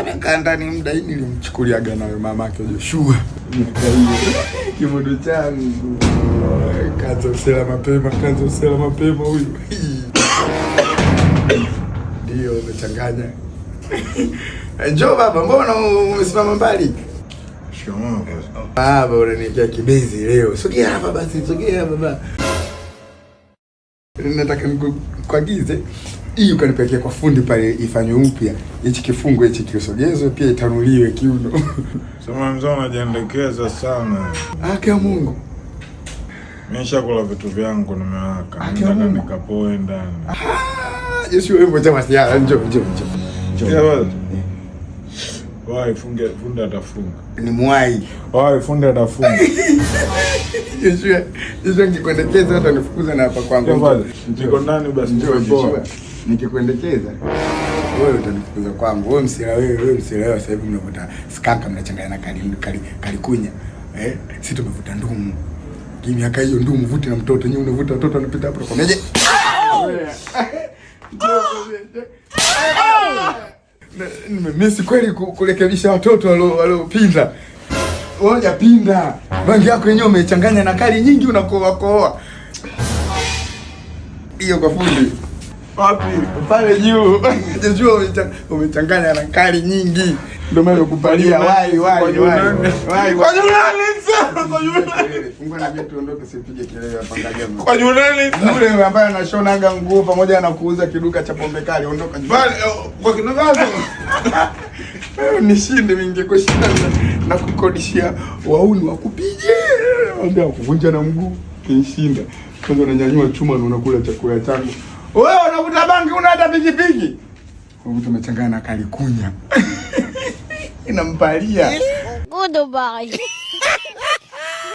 Mekanda ni muda hii nilimchukuliaga nayo mamake Joshua. Kimudu changu. Kaanza usela mapema huyu. Ndio umechanganya. Njoo baba, mbona umesimama mbali? Shikamoo. Baba unanikia kibezi leo. Sogea hapa basi, sogea baba. Nataka nikuagize hii ukanipelekea kwa fundi pale ifanywe upya. Hichi kifungo hichi kisogezwe pia itanuliwe kiuno. Sema mzee unajiendekeza sana. Haki ya Mungu. Nimeshakula vitu vyangu nimewaka. Nataka nikapoe ndani. Yesu wewe mmoja masiala njoo. Wai fundi atafunga. Ni mwai. Wai fundi atafunga. Yesu ngikuendekeza hata nifukuze na hapa kwangu. Niko ndani basi njoo. Nikikuendekeza wewe utanifukuza kwangu. Wewe msila sasa hivi mnavuta skanka mnachanganya na kalikunya. Sisi tumevuta ndumu. Miaka hiyo ndumu vute na mtoto nyewe unavuta mtoto anapita hapo kwa meje. Nimemisi kweli kurekebisha watoto waliopinda. Ngoja pinda. Bangi yako yenyewe umechanganya na kali nyingi unakoa. Hiyo kwa fundi. Wapi? Pale juu. Unajua umechanganya na kali nyingi. Ndio maana nakupalia wai. Kwa nani sasa? Fungua na vitu ondoke usipige kelele hapa ngaja. Kwa nani? Yule ambaye anashonaga nguo pamoja na kuuza kiduka cha pombe kali ondoka. Bali kwa kinagazo. Nishinde mimi ningekushinda na kukodishia wauni wakupige. Ndio kuvunja na mguu kishinda. Kwanza unanyanyua chuma na unakula chakula changu. Wewe unakuta bangi una hata pikipiki. Wewe umechanganya na kalikunya. Inampalia. Goodbye.